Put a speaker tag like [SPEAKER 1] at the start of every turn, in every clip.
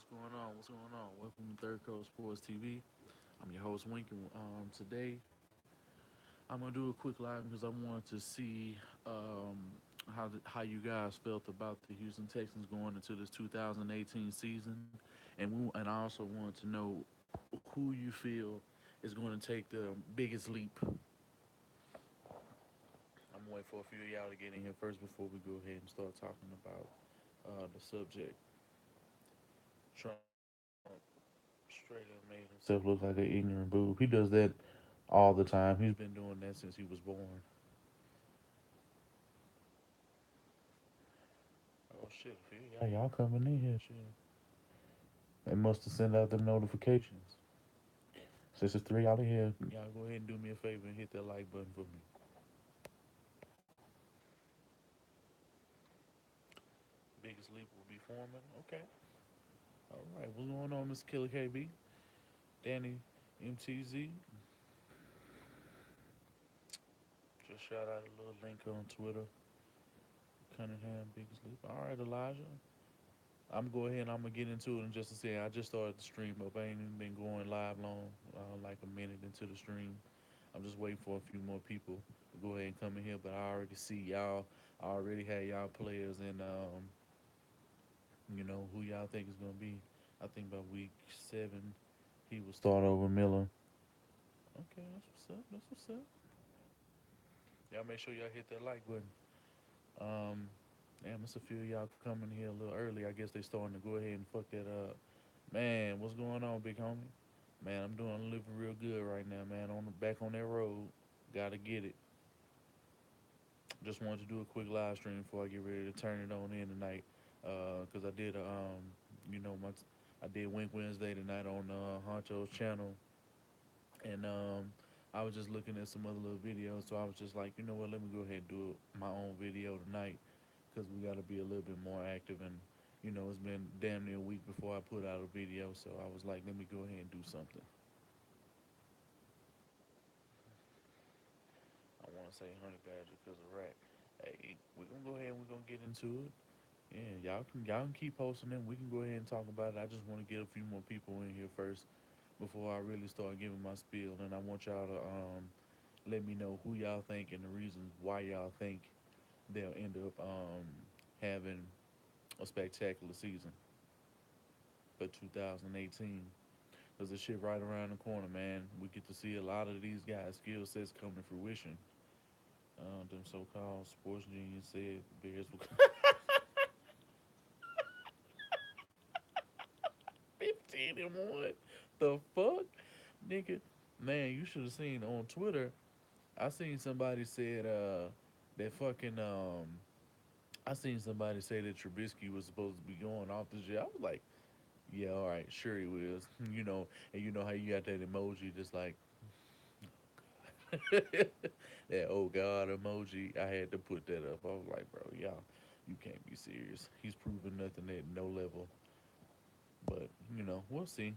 [SPEAKER 1] what's going on? What's going on? Welcome to Third Coast Sports TV. I'm your host Wink, and today I'm gonna do a quick live because I wanted to see how you guys felt about the Houston Texans going into this 2018 season, and I also wanted to know who you feel is going to take the biggest leap. I'm waiting for a few of y'all to get in here first before we go ahead and start talking about the subject. Trump straight up made himself look like an ignorant boob. He does that all the time. He's been doing that since he was born. Oh shit! Y'all coming in here? Shit. They must have sent out them notifications. Since it's three out of here, y'all go ahead and do me a favor and hit that like button for me. Biggest leap will be forming. Okay. All right. What's going on, Mr. Killer KB? Danny MTZ. Just shout out a little link on Twitter. Cunningham Biggest leap. All right, Elijah. I'm gonna go ahead and I'm gonna get into it in just a second. I just started the stream up. I ain't even been going live long, like a minute into the stream. I'm just waiting for a few more people to go ahead and come in here. But I already see y'all. I already had y'all players and who y'all think is gonna be. I think by week 7 he will start over Miller. Okay, that's what's up. That's what's up. Y'all make sure y'all hit that like button. Um, Damn, it's a few of y'all coming here a little early. I guess they starting to go ahead and fuck that up. Man, what's going on, big homie? Man, I'm doing living real good right now, man. On the back on that road, gotta get it. Just wanted to do a quick live stream before I get ready to turn it on in tonight. Cause I did I did Wink Wednesday tonight on Honcho's channel, and I was just looking at some other little videos. So I was just like, you know what? Let me go ahead and do my own video tonight, cause we gotta be a little bit more active. And it's been damn near a week before I put out a video, so I was like, let me go ahead and do something. I want to say honey badger because of rat. Hey, we're gonna go ahead and we're gonna get into it. Yeah, y'all can keep posting them. We can go ahead and talk about it. I just want to get a few more people in here first before I really start giving my spiel. And I want y'all to let me know who y'all think and the reasons why y'all think they'll end up having a spectacular season for 2018. Cause the shit right around the corner, man. We get to see a lot of these guys' skill sets come to fruition. Them so-called sports genius said Bears will 15-1. The fuck, nigga? Man, you should have seen on Twitter. I seen somebody said that fucking I seen somebody say that Trubisky was supposed to be going off this year. I was like, yeah, all right, sure he was. And you know how you got that emoji, just like that oh god emoji. I had to put that up. I was like, bro, y'all, you can't be serious. He's proven nothing at no level. But we'll see.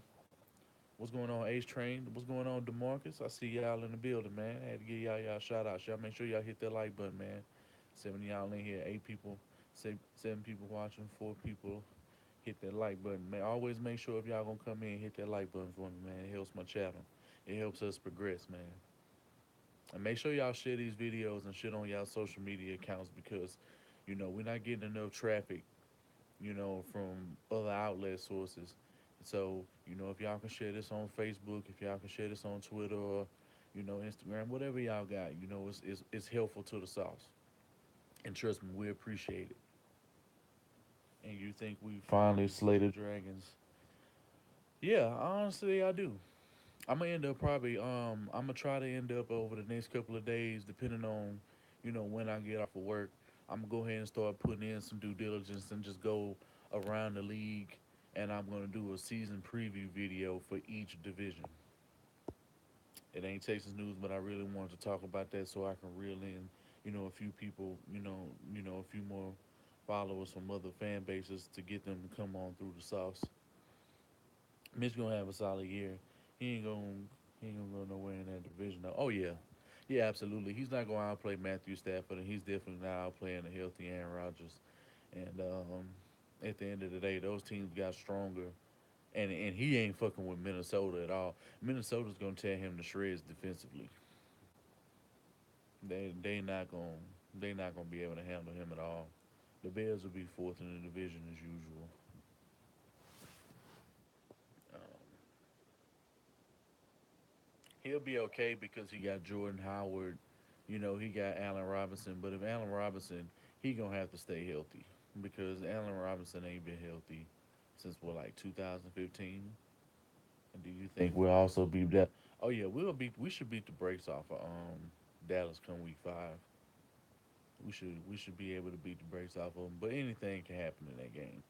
[SPEAKER 1] What's going on, Ace Train? What's going on, Demarcus? I see y'all in the building, man. I had to give y'all shout outs. Y'all make sure y'all hit that like button, man. 7 of y'all in here, 8 people, 7 people watching, 4 people. Hit that like button, man. Always make sure if y'all gonna come in, hit that like button for me, man. It helps my channel. It helps us progress, man. And make sure y'all share these videos and shit on y'all social media accounts because, we're not getting enough traffic, from other outlet sources. So, if y'all can share this on Facebook, if y'all can share this on Twitter or, Instagram, whatever y'all got, it's helpful to the sauce. And trust me, we appreciate it. And you think we finally slay the dragons? Yeah, honestly, I do. I'm gonna end up probably. I'm gonna try to end up over the next couple of days, depending on, when I get off of work. I'm gonna go ahead and start putting in some due diligence and just go around the league, and I'm gonna do a season preview video for each division. It ain't Texas news, but I really wanted to talk about that so I can reel in, a few people, a few more followers from other fan bases to get them to come on through the sauce. Mitch gonna have a solid year. He ain't gonna he ain't gonna go nowhere in that division. Though. Oh yeah, yeah, absolutely. He's not gonna outplay Matthew Stafford, and he's definitely not outplaying a healthy Aaron Rodgers. And at the end of the day, those teams got stronger and he ain't fucking with Minnesota at all. Minnesota's gonna tear him to shreds defensively. They not gonna be able to handle him at all. The Bears will be fourth in the division as usual. Um, he'll be okay because he got Jordan Howard. He got Allen Robinson. But if Allen Robinson, he gonna have to stay healthy because Allen Robinson ain't been healthy since what, like 2015. And do you think we'll also be that? Oh yeah, We should beat the brakes off of Dallas come week 5. We should be able to beat the brakes off of them. But anything can happen in that game.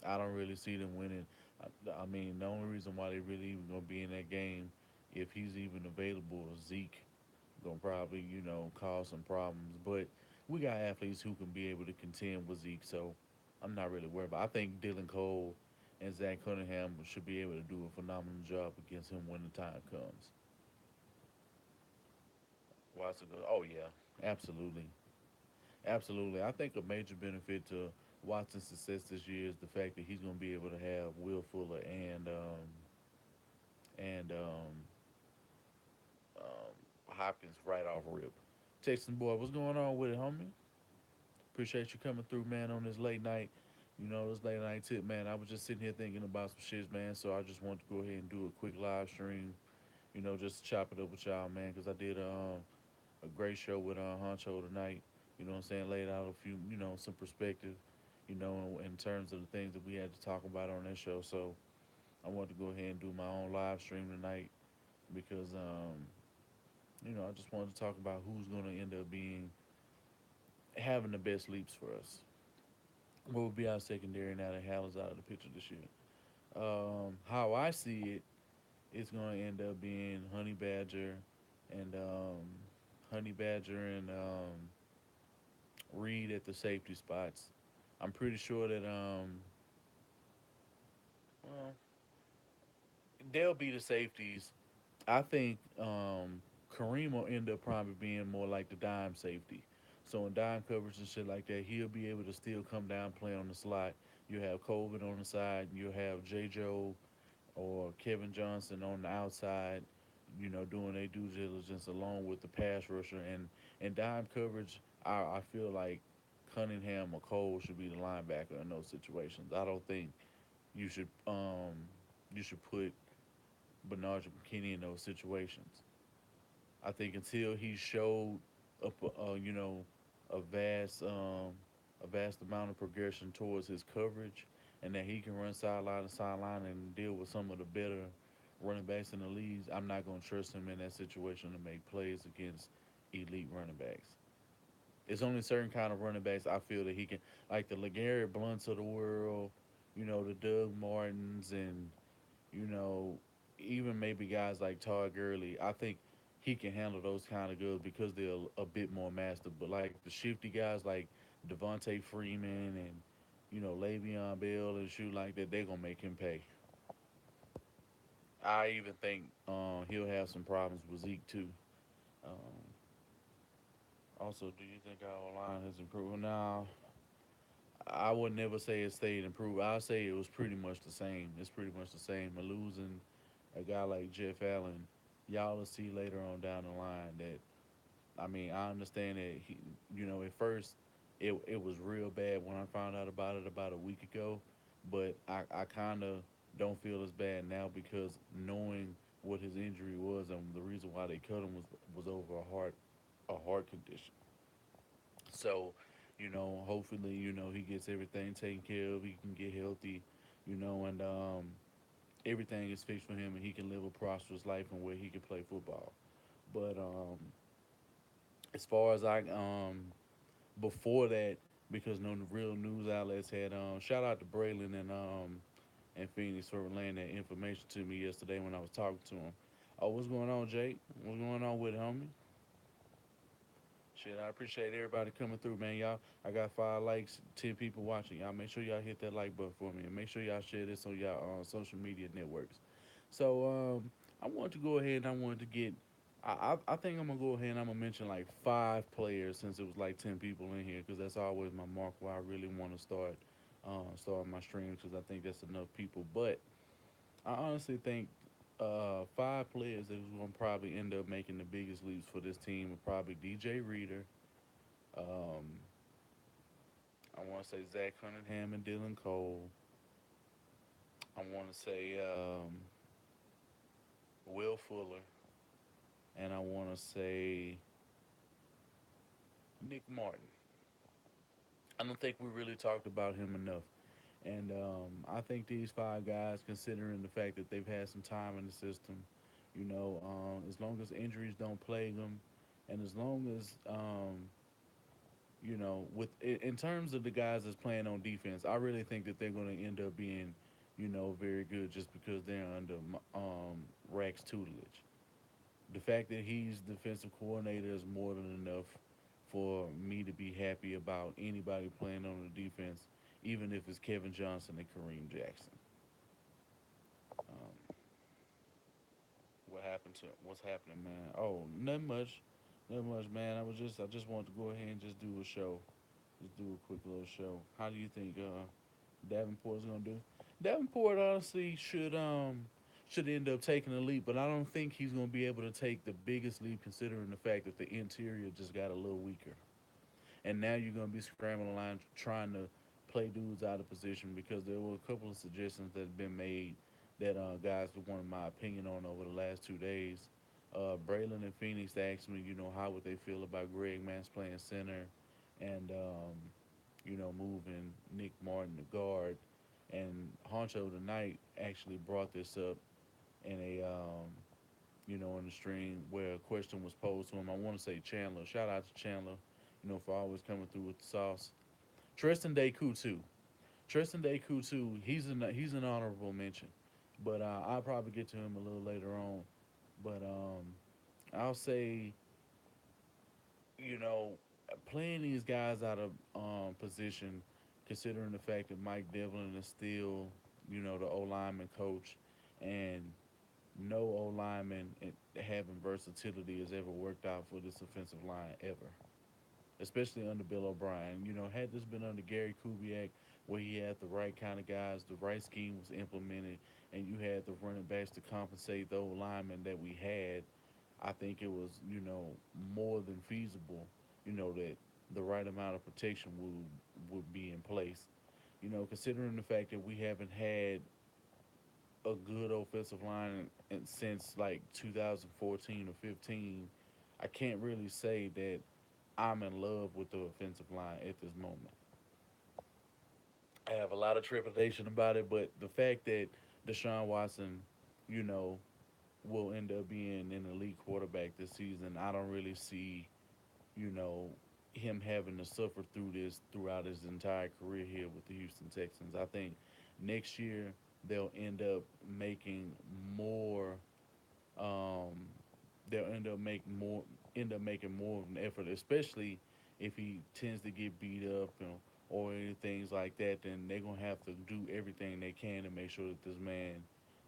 [SPEAKER 1] I don't really see them winning. I mean, the only reason why they really even gonna be in that game, if he's even available, is Zeke gonna probably cause some problems. But we got athletes who can be able to contend with Zeke, so I'm not really worried about. I think Dylan Cole and Zach Cunningham should be able to do a phenomenal job against him when the time comes. Watson goes, oh yeah, absolutely, absolutely. I think a major benefit to Watson's success this year is the fact that he's gonna be able to have Will Fuller and Hopkins right off rip. Texan boy, what's going on with it, homie? Appreciate you coming through, man, on this late night. This late night tip, man. I was just sitting here thinking about some shit, man. So I just wanted to go ahead and do a quick live stream, just to chop it up with y'all, man. Because I did a great show with Honcho tonight. You know what I'm saying? Laid out a few, some perspective, in terms of the things that we had to talk about on that show. So I wanted to go ahead and do my own live stream tonight because, I just wanted to talk about who's going to end up being having the best leaps for us. What would be our secondary now that Hal is out of the picture this year? How I see it, it's going to end up being and Honey Badger and Reed at the safety spots. I'm pretty sure that well, they'll be the safeties. I think Kareem will end up probably being more like the dime safety. So in dime coverage and shit like that, he'll be able to still come down, play on the slot. You have Colvin on the side. You have J. Joe or Kevin Johnson on the outside. Doing their due diligence along with the pass rusher and dime coverage. I feel like Cunningham or Cole should be the linebacker in those situations. I don't think you should you should put Bernard McKinney in those situations. I think until he showed up, a vast, a vast amount of progression towards his coverage, and that he can run sideline to sideline and deal with some of the better running backs in the leagues, I'm not going to trust him in that situation to make plays against elite running backs. It's only certain kind of running backs I feel that he can, like the LeGarrette Blunts of the world, the Doug Martins, and you know, even maybe guys like Todd Gurley, I think he can handle those kind of goods because they're a bit more master. But like the shifty guys like Devontae Freeman and Le'Veon Bell and shoot like that, they're gonna make him pay. I even think he'll have some problems with Zeke too. Um, Also, do you think our line has improved? Now, I would never say it stayed improved. I'll say it was pretty much the same. It's pretty much the same. But losing a guy like Jeff Allen, y'all will see later on down the line that I mean, I understand that at first it was real bad when I found out about it about a week ago, but I kind of don't feel as bad now because knowing what his injury was and the reason why they cut him was over a heart condition. So, hopefully, he gets everything taken care of. He can get healthy, and everything is fixed for him, and he can live a prosperous life and where he can play football. But as far as before that, because no real news outlets had shout out to Braylon and Phoenix for relaying that information to me yesterday when I was talking to him. Oh, what's going on, Jake? What's going on with it, homie? Shit, I appreciate everybody coming through, man. Y'all, I got 5 likes, 10 people watching. Y'all make sure y'all hit that like button for me, and make sure y'all share this on y'all social media networks. So I wanted to go ahead and I wanted to get. I think I'm gonna go ahead and I'm gonna mention like 5 players since it was like 10 people in here because that's always my mark where I really want to start start my streams because I think that's enough people. But I honestly think five players that is going to probably end up making the biggest leaps for this team are probably DJ Reader. Um, I want to say Zach Cunningham and Dylan Cole. I want to say Will Fuller, and I want to say Nick Martin. I don't think we really talked about him enough. And I think these five guys, considering the fact that they've had some time in the system, as long as injuries don't plague them, and as long as with in terms of the guys that's playing on defense, I really think that they're going to end up being, very good just because they're under Rack's tutelage. The fact that he's defensive coordinator is more than enough for me to be happy about anybody playing on the defense, even if it's Kevin Johnson and Kareem Jackson. Um, what happened to what's happening, man? Oh, nothing much, nothing much, man. I just wanted to go ahead and just do a show, just do a quick little show. How do you think Davenport's gonna do? Davenport honestly should end up taking a leap, but I don't think he's gonna be able to take the biggest leap considering the fact that the interior just got a little weaker. And now you're gonna be scrambling line trying to play dudes out of position because there were a couple of suggestions that have been made that guys wanted my opinion on over the last 2 days. Braylon and Phoenix asked me, how would they feel about Greg Mance playing center and moving Nick Martin to guard. And Honcho tonight actually brought this up in a in the stream where a question was posed to him. I want to say Chandler. Shout out to Chandler, for always coming through with the sauce. Tristan Day too. Tristan Day too. He's an honorable mention, but I'll probably get to him a little later on. But I'll say you know playing these guys out of position, considering the fact that Mike Devlin is still the O lineman coach, and no O lineman having versatility has ever worked out for this offensive line ever, especially under Bill O'Brien. Had this been under Gary Kubiak, where he had the right kind of guys, the right scheme was implemented, and you had the running backs to compensate the old linemen that we had, I think it was, more than feasible, that the right amount of protection would be in place. Considering the fact that we haven't had a good offensive line since like 2014 or 15, I can't really say that I'm in love with the offensive line at this moment. I have a lot of trepidation about it, but the fact that Deshaun Watson, you know, will end up being an elite quarterback this season, I don't really see, you know, him having to suffer through this throughout his entire career here with the Houston Texans. I think next year they'll making more um, they'll end up making more of an effort, especially if he tends to get beat up or any things like that. Then they're gonna have to do everything they can to make sure that this man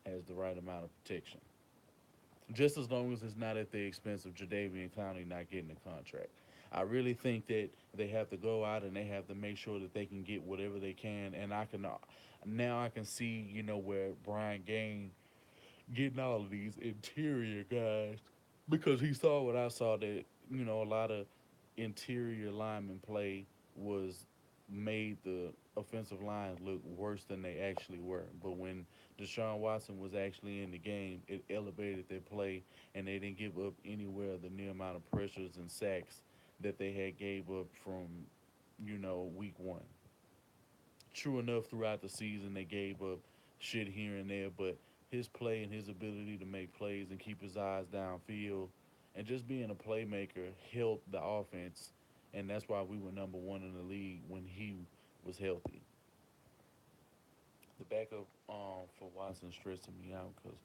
[SPEAKER 1] has the right amount of protection. Just as long as it's not at the expense of Jadavian Clowney not getting a contract. I really think that they have to go out and they have to make sure that they can get whatever they can. And now I can see where Brian Gain getting all of these interior guys because he saw what I saw that a lot of interior lineman play was made the offensive line look worse than they actually were. But when Deshaun Watson was actually in the game, it elevated their play, and they didn't give up anywhere the near amount of pressures and sacks that they had gave up from week one. True enough, throughout the season they gave up shit here and there, but his play and his ability to make plays and keep his eyes downfield and just being a playmaker helped the offense, and that's why we were number one in the league when he was healthy. The backup for Watson stressing me out because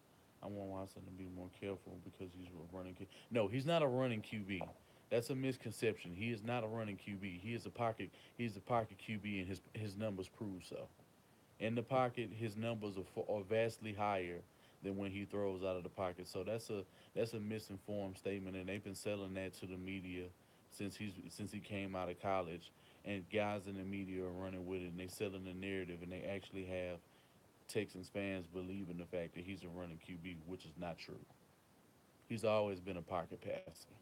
[SPEAKER 1] I want Watson to be more careful because he's a running. No, he's not a running QB. That's a misconception. He is not a running QB. He is a pocket. He's a pocket QB, and his numbers prove so. In the pocket, his numbers are vastly higher than when he throws out of the pocket. So that's a misinformed statement, and they've been selling that to the media since he came out of college. and guys in the media are running with it, and they selling the narrative, and they actually have Texans fans believing the fact that he's a running QB, which is not true. He's always been a pocket passer.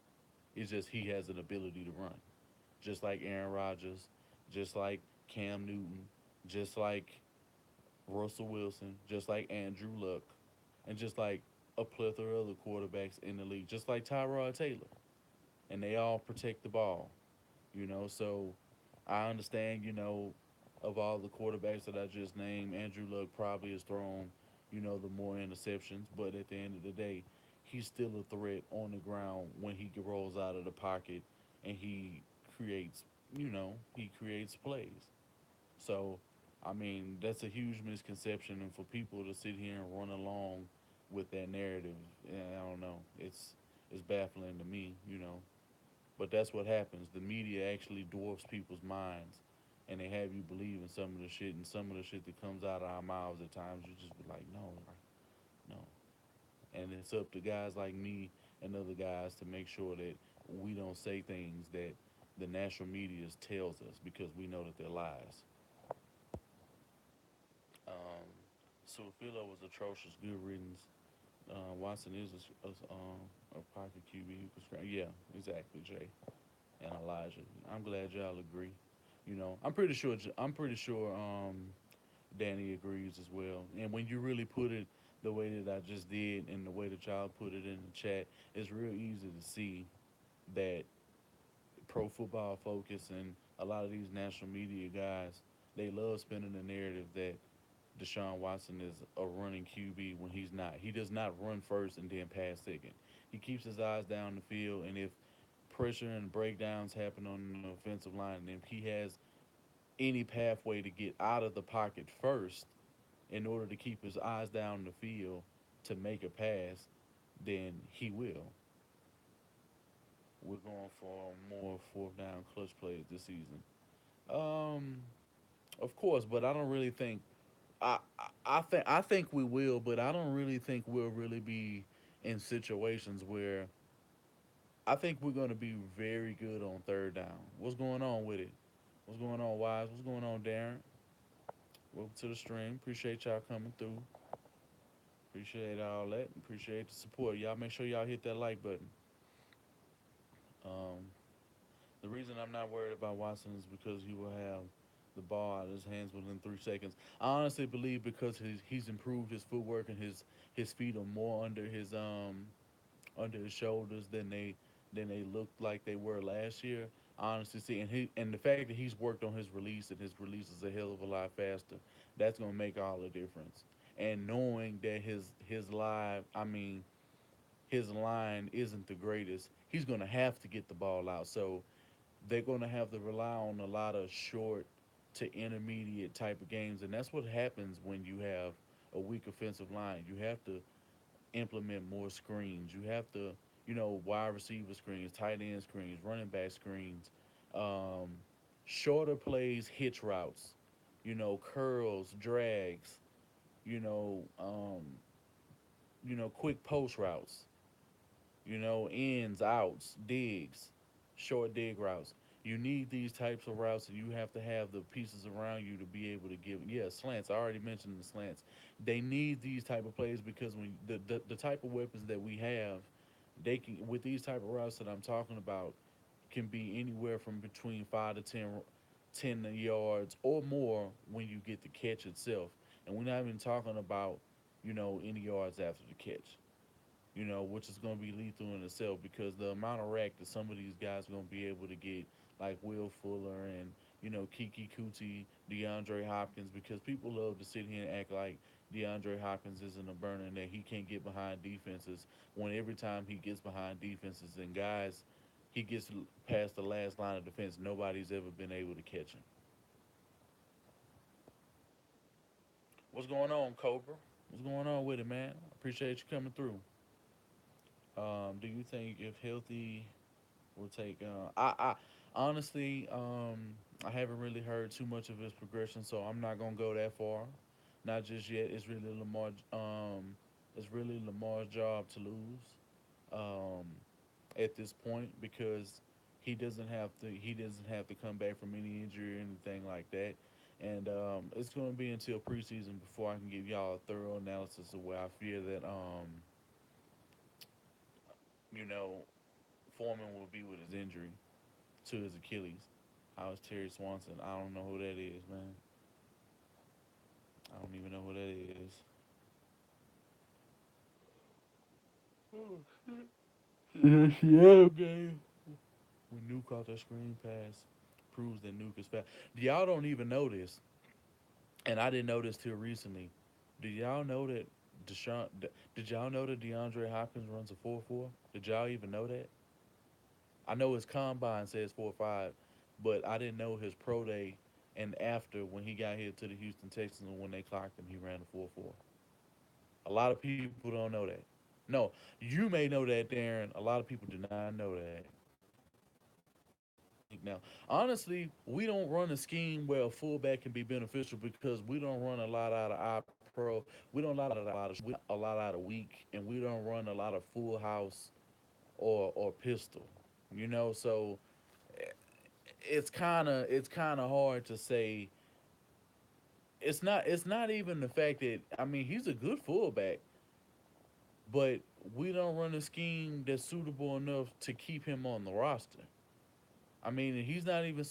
[SPEAKER 1] It's just he has an ability to run, just like Aaron Rodgers, just like Cam Newton, just like Russell Wilson, just like Andrew Luck, and just like a plethora of other quarterbacks in the league, just like Tyrod Taylor. And they all protect the ball, So I understand, of all the quarterbacks that I just named, Andrew Luck probably has thrown, the more interceptions, but at the end of the day, he's still a threat on the ground when he rolls out of the pocket and creates, he creates plays. So, I mean, that's a huge misconception, and for people to sit here and run along with that narrative, I don't know, it's baffling to me, But that's what happens. The media actually dwarfs people's minds, and they have you believe in some of the shit, and some of the shit that comes out of our mouths at times, you just be like, no, no. And it's up to guys like me and other guys to make sure that we don't say things that the national media tells us because we know that they're lies. Um, so Philo was atrocious. Good riddance. Watson is a pocket QB who can scramble. Yeah, exactly, Jay and Elijah. I'm glad y'all agree. I'm pretty sure Danny agrees as well. And when you really put it the way that I just did and the way that y'all put it in the chat, it's real easy to see that Pro Football Focus and a lot of these national media guys, they love spinning the narrative that Deshaun Watson is a running QB when he's not. He does not run first and then pass second. He keeps his eyes down the field, and if pressure and breakdowns happen on the offensive line, and if he has any pathway to get out of the pocket first in order to keep his eyes down the field to make a pass, then he will. We're going for more fourth down clutch plays this season. Um, of course, but I don't really think I think we will, but I don't really think we'll really be in situations where I think we're gonna be very good on third down. What's going on with it? What's going on, Wise? What's going on, Darren? Welcome to the stream. Appreciate y'all coming through. Appreciate all that. Appreciate the support. Y'all make sure y'all hit that like button. Um, the reason I'm not worried about Watson is because he will have the ball out of his hands within 3 seconds. I honestly believe because he's improved his footwork and his feet are more under his shoulders than they looked like they were last year. Honestly, see, and the fact that he's worked on his release and his release is a hell of a lot faster. That's gonna make all the difference. And knowing that his line isn't the greatest, he's gonna have to get the ball out. So they're gonna have to rely on a lot of short to intermediate type of games, and that's what happens when you have a weak offensive line. You have to implement more screens. You have to, wide receiver screens, tight end screens, running back screens, um, shorter plays, hitch routes, curls, drags, you know, um, quick post routes, ins, outs, digs, short dig routes. You need these types of routes, and you have to have the pieces around you to be able to give. Yeah, slants. I already mentioned the slants. They need these type of plays because when the type of weapons that we have, they can with these type of routes that I'm talking about can be anywhere from between 5 to 10 yards or more when you get the catch itself. And we're not even talking about any yards after the catch, which is going to be lethal in itself because the amount of rack that some of these guys are going to be able to get, like Will Fuller and, Kiki Kuti, DeAndre Hopkins, because people love to sit here and act like DeAndre Hopkins isn't a burner and that he can't get behind defenses when every time he gets behind defenses and guys, he gets past the last line of defense, nobody's ever been able to catch him. What's going on, Cobra? What's going on with it, man? Appreciate you coming through. Do you think if healthy will take. I honestly, I haven't really heard too much of his progression, so I'm not gonna go that far. Not just yet. It's really Lamar's job to lose. Um, at this point because He doesn't have to come back from any injury or anything like that. And it's going to be until preseason before I can give y'all a thorough analysis of where I fear that you know Foreman will be with his injury to his Achilles. How is Terry Swanson? I don't know who that is, man. I don't even know who that is. Yeah, game. When Nuke caught that screen pass, proves that Nuke is fast. Y'all don't even know this, and I didn't know this till recently. Do y'all know that Deshaun? Did y'all know that DeAndre Hopkins runs a 4.4? Did y'all even know that? I know his combine says 4.5, but I didn't know his pro day and after when he got here to the Houston Texans and when they clocked him, he ran a 4.4. A lot of people don't know that. No, you may know that, Darren. A lot of people do not know that. Now, honestly, we don't run a scheme where a fullback can be beneficial because we don't run a lot out of I pro. We don't a lot out of weak, and we don't run a lot of full house or pistol. So it's kind of hard to say. It's not even the fact that I mean he's a good fullback, but we don't run a scheme that's suitable enough to keep him on the roster. I mean, he's not even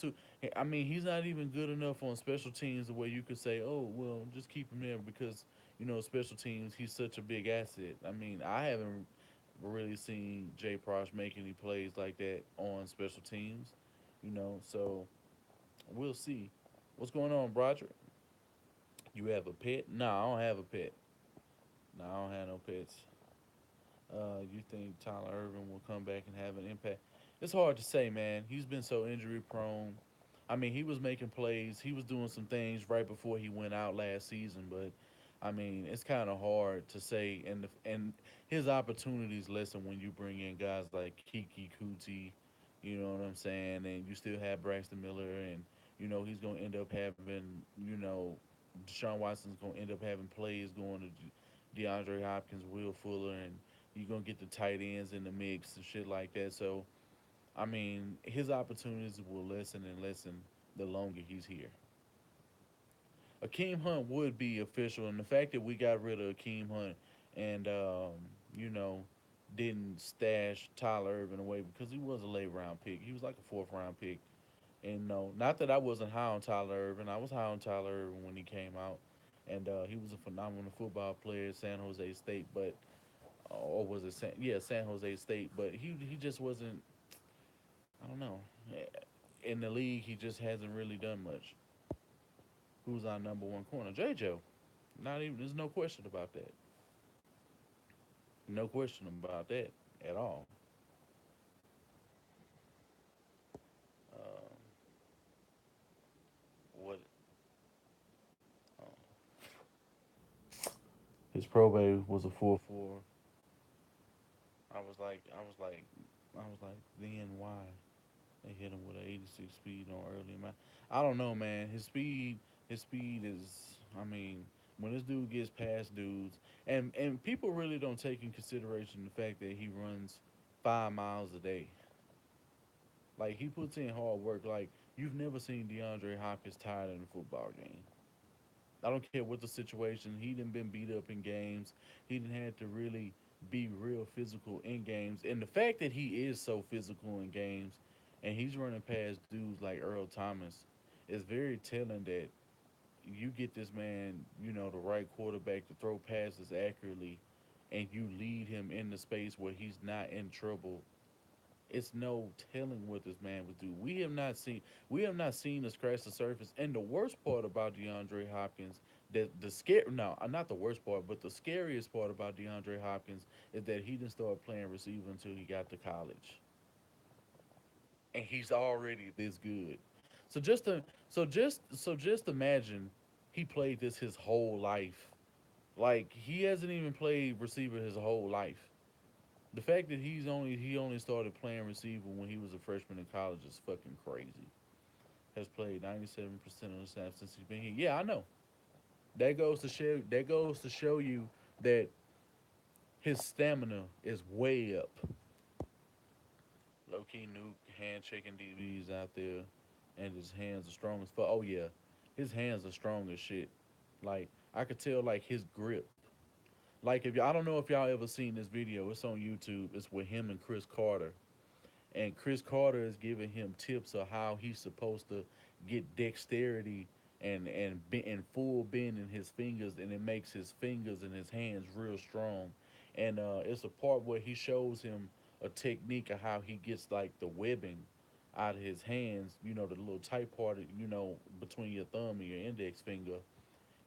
[SPEAKER 1] I mean, he's not even good enough on special teams the way you could say, "Oh, well, just keep him there because special teams. He's such a big asset." I mean, I haven't really seen Jay Prosh make any plays like that on special teams. So we'll see. What's going on, Broderick? You have a pet? No, I don't have a pet. No, I don't have no pets. You think Tyler Irvin will come back and have an impact? It's hard to say, man. He's been so injury prone. I mean, he was making plays. He was doing some things right before he went out last season, but I mean, it's kind of hard to say. And his opportunities lessen when you bring in guys like Kiki Kuti. You know what I'm saying? And you still have Braxton Miller, and he's gonna end up having Deshaun Watson's gonna end up having plays going to DeAndre Hopkins, Will Fuller, and you're gonna get the tight ends in the mix and shit like that. So I mean, his opportunities will lessen and lessen the longer he's here. Akeem Hunt would be official, and the fact that we got rid of Akeem Hunt and you know didn't stash Tyler Irvin away because he was a late round pick. He was like a fourth round pick, and no, not that I wasn't high on Tyler Irvin. I was high on Tyler Irvin when he came out, and he was a phenomenal football player at San Jose State, but or was it San Jose State, but he just wasn't. I don't know. In the league, he just hasn't really done much. Who's our number one corner? J. Joe. Not even. There's no question about that. No question about that at all. Um, what? Um, his probate was a 4.4. I was like, then why they hit him with an 86 speed on early man? I don't know, man. His speed is. I mean, when this dude gets past dudes, and people really don't take in consideration the fact that he runs 5 miles a day. Like he puts in hard work. Like you've never seen DeAndre Hopkins tired in a football game. I don't care what the situation. He didn't been beat up in games. He didn't have to really be real physical in games. And the fact that he is so physical in games, and he's running past dudes like Earl Thomas, is very telling that you get this man, the right quarterback to throw passes accurately, and you lead him in the space where he's not in trouble. It's no telling what this man would do. We have not seen us scratch the surface. And the worst part about DeAndre Hopkins, that the scare no, not the worst part, but the scariest part about DeAndre Hopkins is that he didn't start playing receiver until he got to college, and he's already this good. So just imagine he played this his whole life. Like he hasn't even played receiver his whole life. The fact that he only started playing receiver when he was a freshman in college is fucking crazy. Has played 97% of the snaps since he's been here. Yeah, I know. That goes to show you that his stamina is way up. Low key Nuke hand checking DBs out there, and his hands are strong as fuck. Oh yeah, his hands are strong as shit. Like I could tell, like his grip. Like if I don't know if y'all ever seen this video. It's on YouTube. It's with him and Chris Carter, and Chris Carter is giving him tips of how he's supposed to get dexterity and full bend in his fingers, and it makes his fingers and his hands real strong. And it's a part where he shows him a technique of how he gets like the webbing out of his hands. You know, the little tight part, between your thumb and your index finger,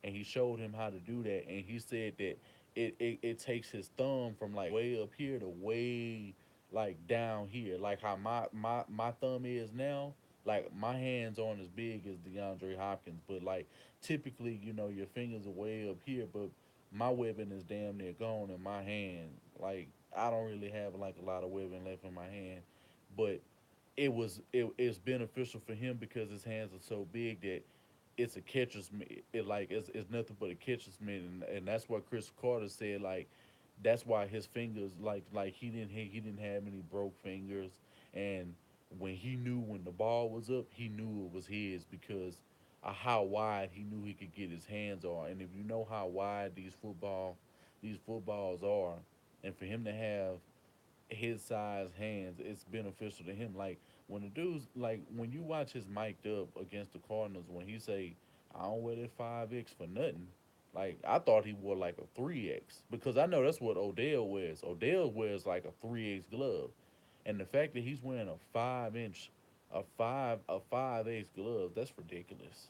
[SPEAKER 1] and he showed him how to do that. And he said that it takes his thumb from like way up here to way like down here, like how my thumb is now. Like my hands aren't as big as DeAndre Hopkins, but like typically, your fingers are way up here, but my webbing is damn near gone in my hand. Like I don't really have like a lot of webbing left in my hand, but it's beneficial for him because his hands are so big that it's a catcher's mitt. It's nothing but a catcher's mitt, and that's what Chris Carter said. Like that's why his fingers like he didn't have any broke fingers, and when he knew when the ball was up, he knew it was his because of how wide he knew he could get his hands on. And if you know how wide these footballs are, and for him to have his size hands, it's beneficial to him. Like when the dudes, like when you watch his mic'd up against the Cardinals, when he say, "I don't wear that 5X for nothing." Like I thought he wore like a 3X because I know that's what Odell wears. Odell wears like a 3X glove, and the fact that he's wearing a 5 inch, a 5X glove, that's ridiculous.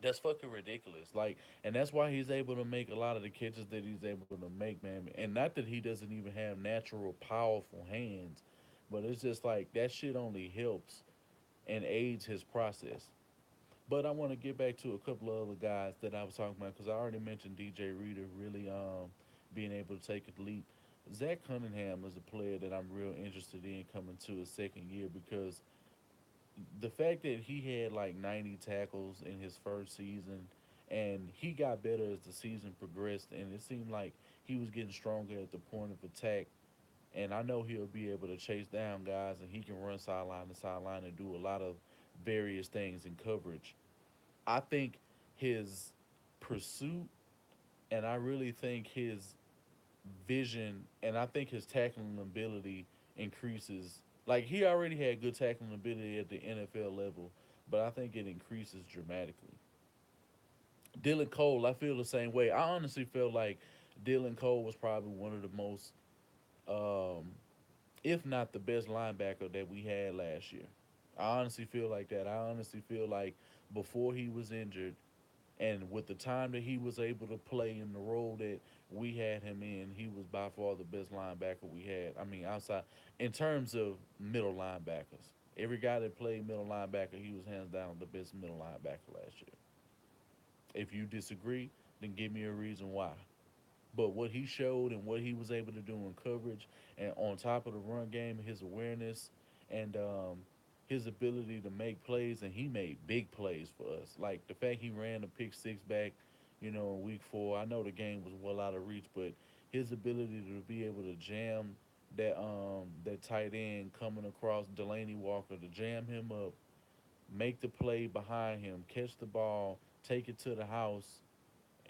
[SPEAKER 1] That's fucking ridiculous. Like, and that's why he's able to make a lot of the catches that he's able to make, man. And not that he doesn't even have natural, powerful hands, but it's just like that shit only helps and aids his process. But I want to get back to a couple of other guys that I was talking about because I already mentioned DJ Reader really being able to take a leap. Zach Cunningham is a player that I'm real interested in coming to his second year because the fact that he had like 90 tackles in his first season and he got better as the season progressed and it seemed like he was getting stronger at the point of attack, and I know he'll be able to chase down guys and he can run sideline to sideline and do a lot of various things in coverage. I think his pursuit, and I really think his vision, and I think his tackling ability increases. Like he already had good tackling ability at the NFL level, but I think it increases dramatically. Dylan Cole, I feel the same way. I honestly feel like Dylan Cole was probably one of the most, um, if not the best linebacker that we had last year. I honestly feel like that. I honestly feel like before he was injured, and with the time that he was able to play in the role that we had him in, he was by far the best linebacker we had. I mean, outside in terms of middle linebackers, every guy that played middle linebacker, he was hands down the best middle linebacker last year. If you disagree, then give me a reason why. But what he showed and what he was able to do in coverage and on top of the run game, his awareness and his ability to make plays, and he made big plays for us. Like the fact he ran the pick six back, in week four. I know the game was well out of reach, but his ability to be able to jam that tight end coming across Delaney Walker to jam him up, make the play behind him, catch the ball, take it to the house,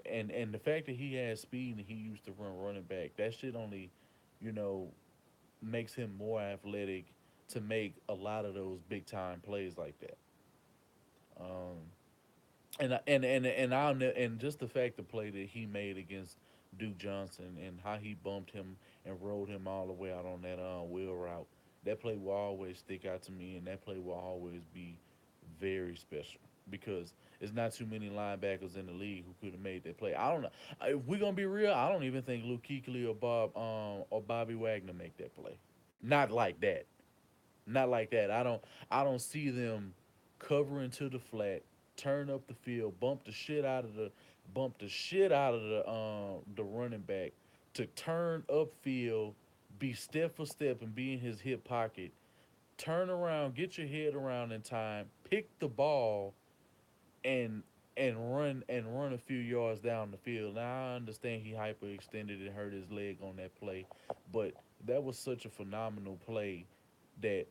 [SPEAKER 1] and the fact that he has speed and he used to run running back, that shit only, you know, makes him more athletic to make a lot of those big time plays like that. Um, and just the fact the play that he made against Duke Johnson and how he bumped him and rolled him all the way out on that wheel route, that play will always stick out to me, and that play will always be very special because there's not too many linebackers in the league who could have made that play. I don't know if we're gonna be real. I don't even think Luke Kuechly or Bobby Wagner make that play. Not like that. Not like that. I don't see them covering to the flat, turn up the field, bump the shit out of the running back to turn upfield, be step for step and be in his hip pocket, turn around, get your head around in time, pick the ball, and and run a few yards down the field. Now I understand he hyperextended and hurt his leg on that play, but that was such a phenomenal play that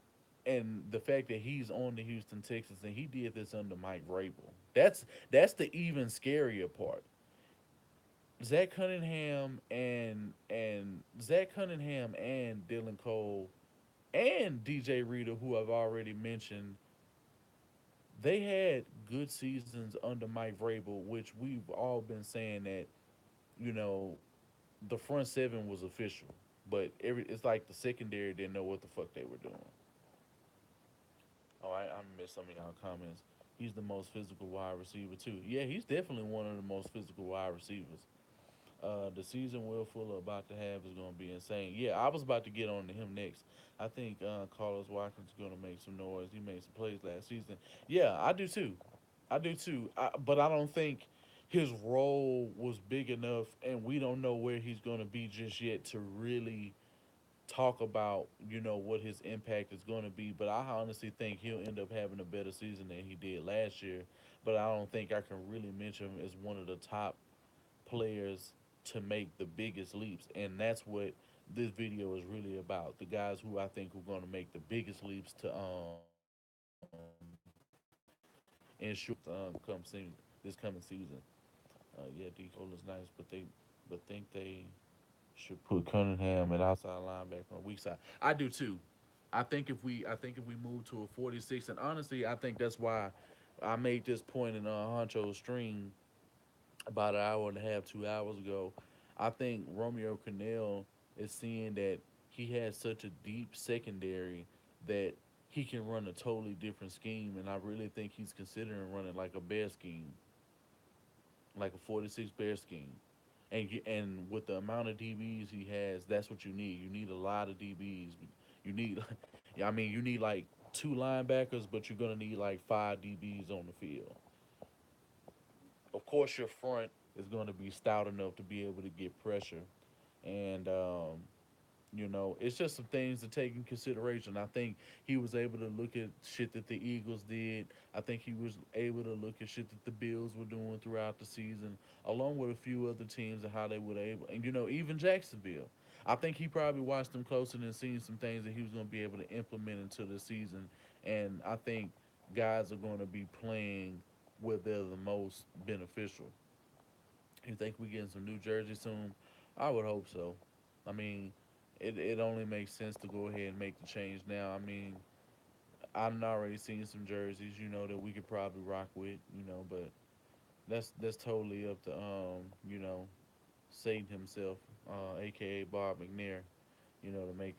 [SPEAKER 1] and the fact that he's on the Houston Texans and he did this under Mike Vrabel. That's the even scarier part. Zach Cunningham and Dylan Cole and DJ Reader, who I've already mentioned, they had good seasons under Mike Vrabel, which we've all been saying that you know the front seven was official, but it's like the secondary didn't know what the fuck they were doing. Oh, I missed some of y'all comments. He's the most physical wide receiver too. Yeah, he's definitely one of the most physical wide receivers. The season Will Fuller about to have is going to be insane. Yeah, I was about to get on to him next. I think Carlos Watkins is going to make some noise. He made some plays last season. Yeah, I do too. I do too. But I don't think his role was big enough, and we don't know where he's going to be just yet to really talk about what his impact is going to be. But I honestly think he'll end up having a better season than he did last year. But I don't think I can really mention him as one of the top players to make the biggest leaps, and that's what this video is really about. The guys who I think are going to make the biggest leaps to ensure this coming season. Yeah, D Cole is nice, but think they should put Cunningham at outside linebacker on weak side. I do too. I think if we move to a 46, and honestly, I think that's why I made this point in Honcho's stream about an hour and a half, 2 hours ago. I think Romeo Cornell is seeing that he has such a deep secondary that he can run a totally different scheme, and I really think he's considering running like a bear scheme, like a 46 bear scheme. And with the amount of DBs he has, that's what you need. You need a lot of DBs. You need, I mean, you need like two linebackers, but you're gonna need like five DBs on the field. Of course, your front is going to be stout enough to be able to get pressure, and it's just some things to take in consideration. I think he was able to look at shit that the Eagles did. I think he was able to look at shit that the Bills were doing throughout the season, along with a few other teams and how they were able, and even Jacksonville. I think he probably watched them closer and seen some things that he was going to be able to implement into the season. And I think guys are going to be playing where they're the most beneficial. You think we getting some new jerseys soon? I would hope so. I mean, it only makes sense to go ahead and make the change now. I mean, I've already seen some jerseys, that we could probably rock with, but that's totally up to Satan himself, aka Bob McNair, to make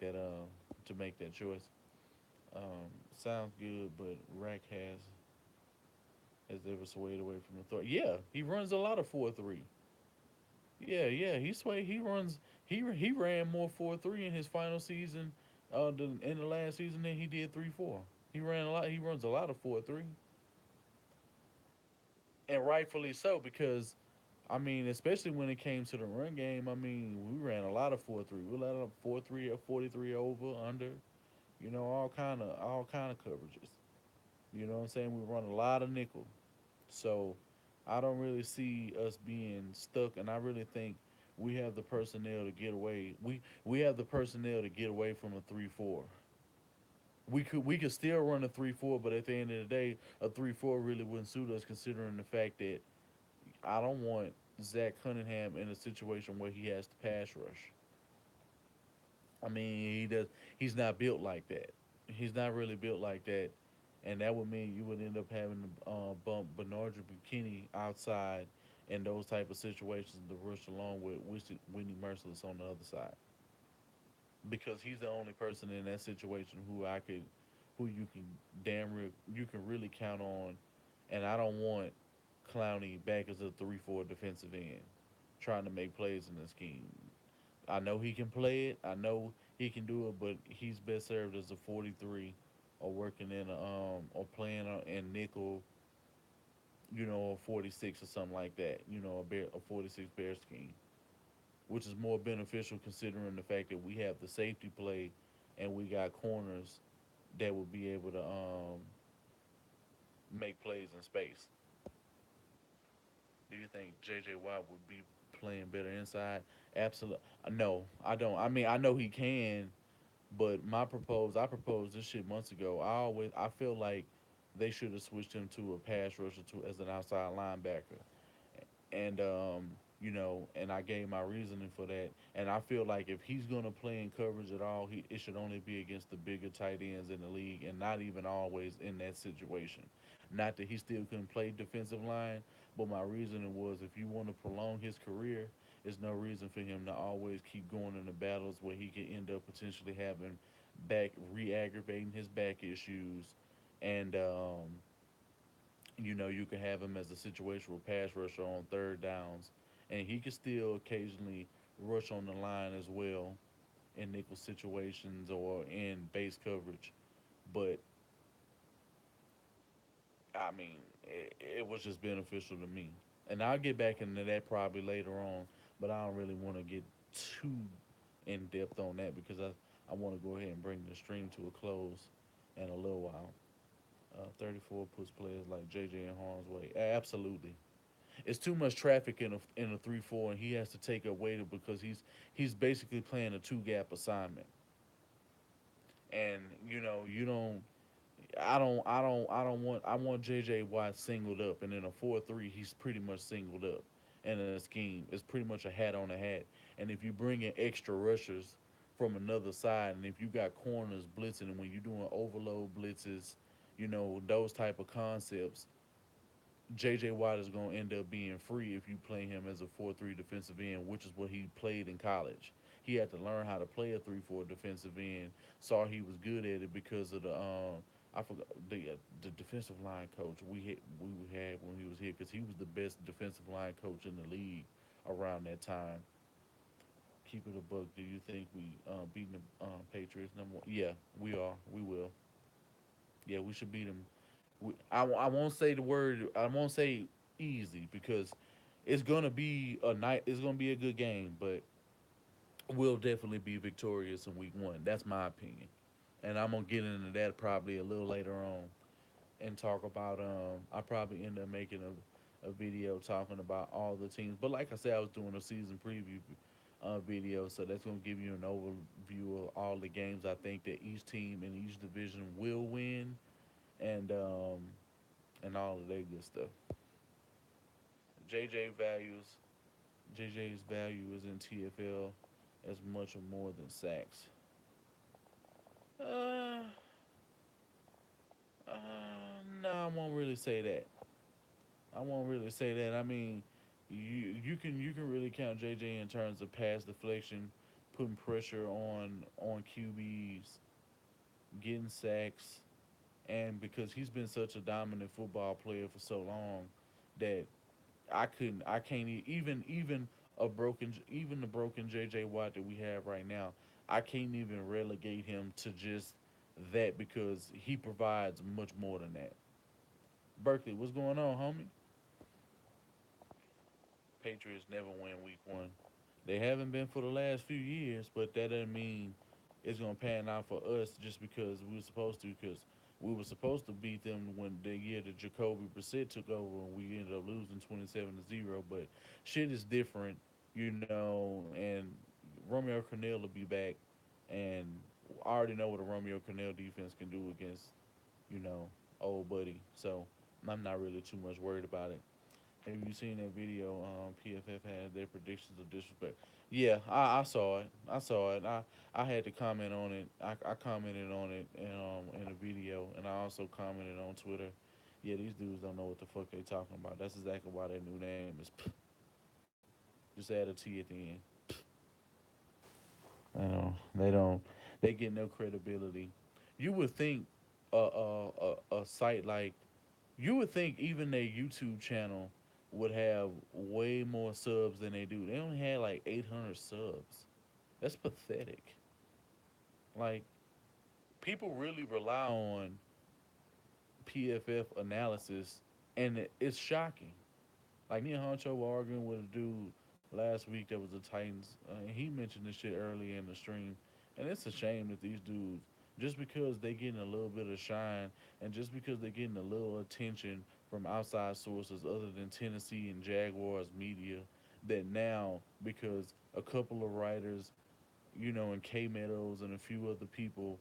[SPEAKER 1] that choice. Sounds good, but Rack has ever swayed away from authority. Yeah, he runs a lot of 4-3. Yeah, yeah, he sway. He runs. He ran more 4-3 in his final season, in the last season than he did 3-4. He ran a lot. He runs a lot of 4-3, and rightfully so because, I mean, especially when it came to the run game. I mean, we ran a lot of 4-3. We let up 4-3 or 43 over under. All kind of coverages. You know what I'm saying? We run a lot of nickel. So I don't really see us being stuck, and I really think we have the personnel to get away. We have the personnel to get away from a 3-4. We could still run a 3-4, but at the end of the day, a 3-4 really wouldn't suit us, considering the fact that I don't want Zach Cunningham in a situation where he has to pass rush. I mean, He's not built like that. He's not really built like that, and that would mean you would end up having to bump Bernard Bikini outside in those type of situations to rush along with Whitney Merciless on the other side, because he's the only person in that situation who you can really count on, and I don't want Clowney back as a 3-4 defensive end trying to make plays in the scheme. I know he can play it. I know he can do it, but he's best served as a 43, or working or playing in nickel, a 46 or something like that. A 46 bear scheme, which is more beneficial considering the fact that we have the safety play, and we got corners that will be able to make plays in space. Do you think J.J. Watt would be playing better inside? Absolutely. No, I don't. I mean, I know he can, but I proposed this shit months ago. I feel like they should have switched him to a pass rusher to as an outside linebacker, and and I gave my reasoning for that. And I feel like if he's gonna play in coverage at all, it should only be against the bigger tight ends in the league, and not even always in that situation. Not that he still couldn't play defensive line, but my reasoning was if you want to prolong his career, there's no reason for him to always keep going into battles where he could end up potentially having back re-aggravating his back issues, and you can have him as a situational pass rusher on third downs, and he can still occasionally rush on the line as well in nickel situations or in base coverage. But I mean, it was just beneficial to me, and I'll get back into that probably later on. But I don't really want to get too in depth on that because I want to go ahead and bring the stream to a close in a little while. 34 puts players like JJ in harm's way. Absolutely, it's too much traffic in a 3-4, and he has to take a waiter because he's basically playing a two gap assignment. And you don't. I want JJ Watt singled up, and in a 4-3, he's pretty much singled up. And in a scheme, it's pretty much a hat on a hat. And if you bring in extra rushers from another side, and if you got corners blitzing, and when you're doing overload blitzes, those type of concepts, J.J. Watt is going to end up being free if you play him as a 4-3 defensive end, which is what he played in college. He had to learn how to play a 3-4 defensive end. Saw he was good at it because of I forgot the defensive line coach we had when he was here because he was the best defensive line coach in the league around that time. Keep it a buck. Do you think we beating the Patriots number one? Yeah, we are. We will. Yeah, we should beat them. I won't say the word. I won't say easy because it's gonna be a night. It's gonna be a good game, but we'll definitely be victorious in week one. That's my opinion, and I'm gonna get into that probably a little later on and talk about. I probably end up making a video talking about all the teams. But like I said, I was doing a season preview video, so that's gonna give you an overview of all the games I think that each team in each division will win, and all of that good stuff. JJ values JJ's value is in TFL as much or more than sacks. Uh, no, I won't really say that. I won't really say that. I mean, you can really count JJ in terms of pass deflection, putting pressure on QBs, getting sacks, and because he's been such a dominant football player for so long, that I can't even even the broken JJ Watt that we have right now. I can't even relegate him to just that because he provides much more than that. Berkeley, what's going on, homie? Patriots never win week one. They haven't been for the last few years, but that doesn't mean it's gonna pan out for us just because we were supposed to. Because we were supposed to beat them when the year that Jacoby Brissett took over, and we ended up losing 27-0. But shit is different, and Romeo Cornell will be back, and I already know what a Romeo Cornell defense can do against you know old buddy. So I'm not really too much worried about it. Have you seen that video? PFF had their predictions of disrespect. Yeah, I saw it. I saw it. I had to comment on it. I commented on it in a video, and I also commented on Twitter. Yeah, these dudes don't know what the fuck they talking about. That's exactly why their new name is. Just add a T at the end. They don't. They get no credibility. You would think a site like you would think even their YouTube channel would have way more subs than they do. They only had like 800 subs. That's pathetic. Like people really rely on PFF analysis, and it's shocking. Like me and Honcho were arguing with a dude last week that was the Titans, and he mentioned this shit early in the stream, and it's a shame that these dudes, just because they getting a little bit of shine, and just because they're getting a little attention from outside sources other than Tennessee and Jaguars media that now, because a couple of writers, and K Meadows and a few other people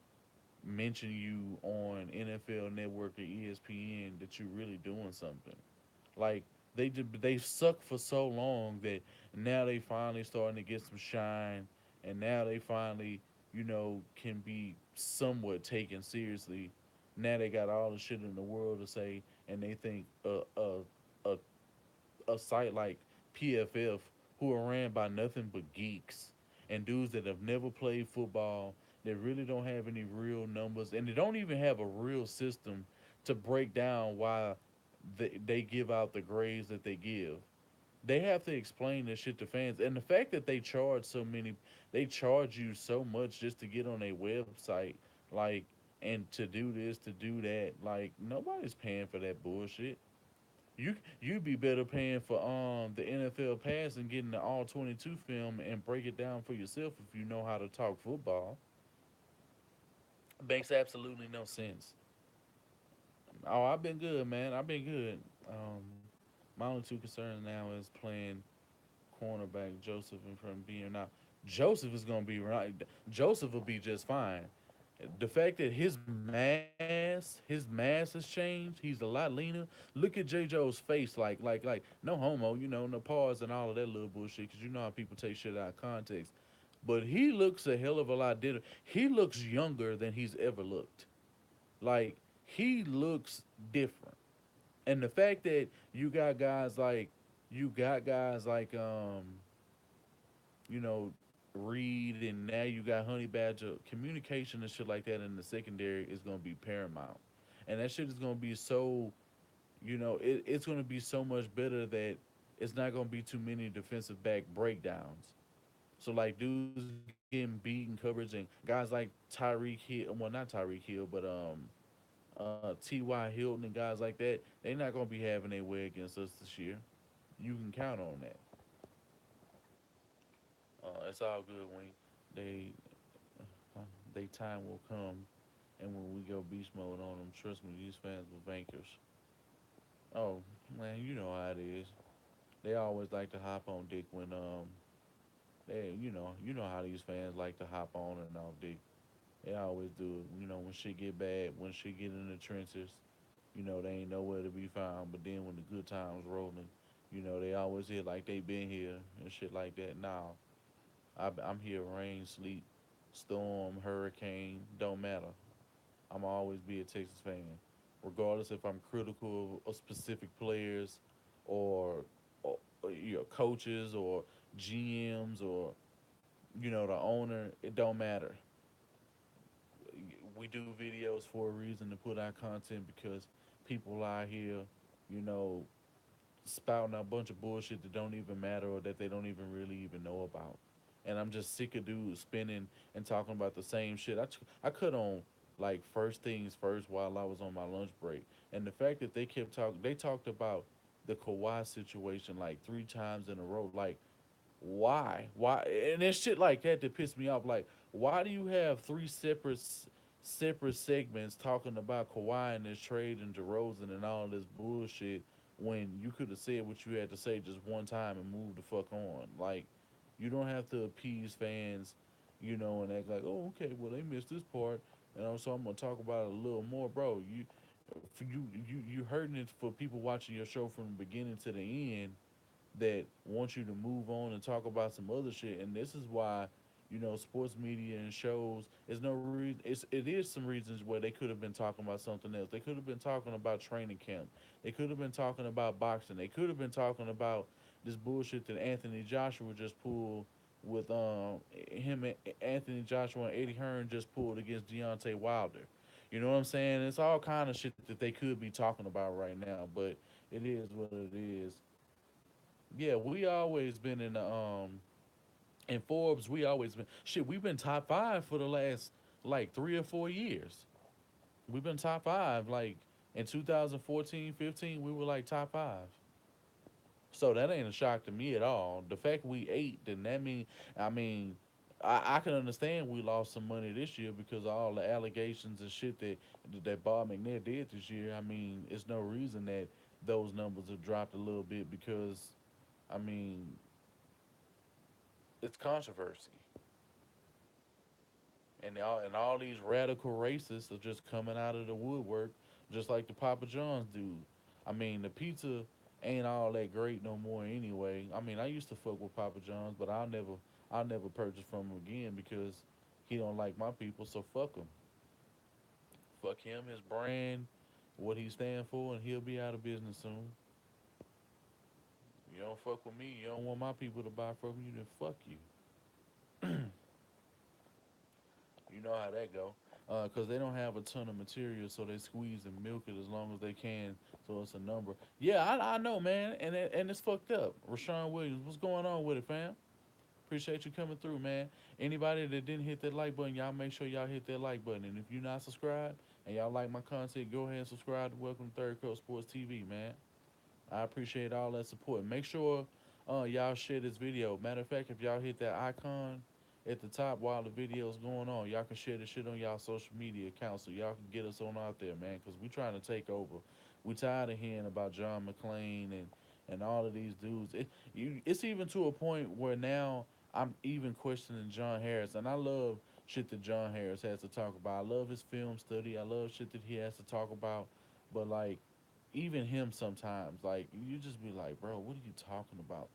[SPEAKER 1] mention you on NFL Network or ESPN, that you're really doing something. Like they sucked for so long that now they finally starting to get some shine, and now they finally can be somewhat taken seriously. Now they got all the shit in the world to say, and they think a a site like PFF, who are ran by nothing but geeks and dudes that have never played football, that really don't have any real numbers, and they don't even have a real system to break down why they give out the grades that they give. They have to explain this shit to fans, and the fact that they charge you so much just to get on a website, like, and to do this, to do that, like nobody's paying for that bullshit. You'd be better paying for the NFL pass and getting the all 22 film and break it down for yourself if you know how to talk football. Makes absolutely no sense. Oh, I've been good, man. I've been good. My only two concerns now is playing cornerback Joseph in front of being now. Joseph is gonna be right. Joseph will be just fine. The fact that his mass has changed, he's a lot leaner. Look at J. Joe's face, like no homo, no pause and all of that little bullshit, because you know how people take shit out of context. But he looks a hell of a lot different. He looks younger than he's ever looked. Like he looks different. And the fact that you got guys like you know, Reed, and now you got Honey Badger, communication and shit like that in the secondary is gonna be paramount. And that shit is gonna be so, it's gonna be so much better that it's not gonna be too many defensive back breakdowns. So like dudes getting beaten coverage, and guys like Tyreek Hill, well not Tyreek Hill, but T.Y. Hilton and guys like that, they're not gonna be having their way against us this year. You can count on that. It's all good when they they time will come, and when we go beast mode on them, trust me, these fans will bankers. Oh man, you know how it is. They always like to hop on dick when they you know how these fans like to hop on and off dick. They always do it. When shit get bad, when shit get in the trenches, they ain't nowhere to be found. But then when the good times rolling, they always hit like they been here and shit like that. Now I'm here, rain, sleet, storm, hurricane, don't matter. I'm always be a Texas fan, regardless if I'm critical of specific players, or, coaches, or GMs, or the owner. It don't matter. We do videos for a reason, to put out content, because people out here, you know, spouting a bunch of bullshit that don't even matter, or that they don't even really even know about. And I'm just sick of dudes spinning and talking about the same shit. I cut on like first things first while I was on my lunch break, and the fact that they talked about the Kawhi situation like 3 times in a row. Like, why, and there's shit like that that pissed me off. Like, why do you have three separate segments talking about Kawhi and this trade and DeRozan and all this bullshit, when you could have said what you had to say just one time and moved the fuck on? Like, you don't have to appease fans, and act like, oh, okay, well, they missed this part, and so I'm gonna talk about it a little more, bro. You hurting it for people watching your show from the beginning to the end, that want you to move on and talk about some other shit. And this is why, sports media and shows, is no reason. It is some reasons where they could have been talking about something else. They could have been talking about training camp. They could have been talking about boxing. They could have been talking about this bullshit that Anthony Joshua just pulled with him and Anthony Joshua and Eddie Hearn just pulled against Deontay Wilder. You know what I'm saying? It's all kind of shit that they could be talking about right now, but it is what it is. Yeah, we always been in Forbes. We always been shit. We've been top five for the last like 3 or 4 years. We've been top five. Like in 2014, 15, we were like top five. So that ain't a shock to me at all. The fact we ate, then that mean, I mean, I can understand we lost some money this year because of all the allegations and shit that Bob McNair did this year. I mean, it's no reason that. those numbers have dropped a little bit because, I mean, it's controversy, and all these radical racists are just coming out of the woodwork, just like the Papa John's dude. I mean, the pizza ain't all that great no more anyway. I mean, I used to fuck with Papa John's, but I'll never purchase from him again because he don't like my people. So fuck him, fuck him, his brand, what he stand for, and he'll be out of business soon. You don't fuck with me, you don't want my people to buy from you, then fuck you. You know how that go. Because they don't have a ton of material, so they squeeze and milk it as long as they can, so it's a number. Yeah, I know, man, and it's fucked up. Rashawn Williams, what's going on with it, fam? Appreciate you coming through, man. Anybody that didn't hit that like button, y'all make sure y'all hit that like button. And if you're not subscribed and y'all like my content, go ahead and subscribe to Welcome to Third Coast Sports TV, man. I appreciate all that support. Make sure y'all share this video. Matter of fact, if y'all hit that icon at the top while the video is going on, y'all can share this shit on y'all social media accounts so y'all can get us on out there, man, because we trying to take over. We tired of hearing about John McClain and all of these dudes. It's even to a point where now I'm even questioning John Harris, and I love shit that John Harris has to talk about. I love his film study. I love shit that he has to talk about. But like even him sometimes, like you just be like, bro, what are you talking about?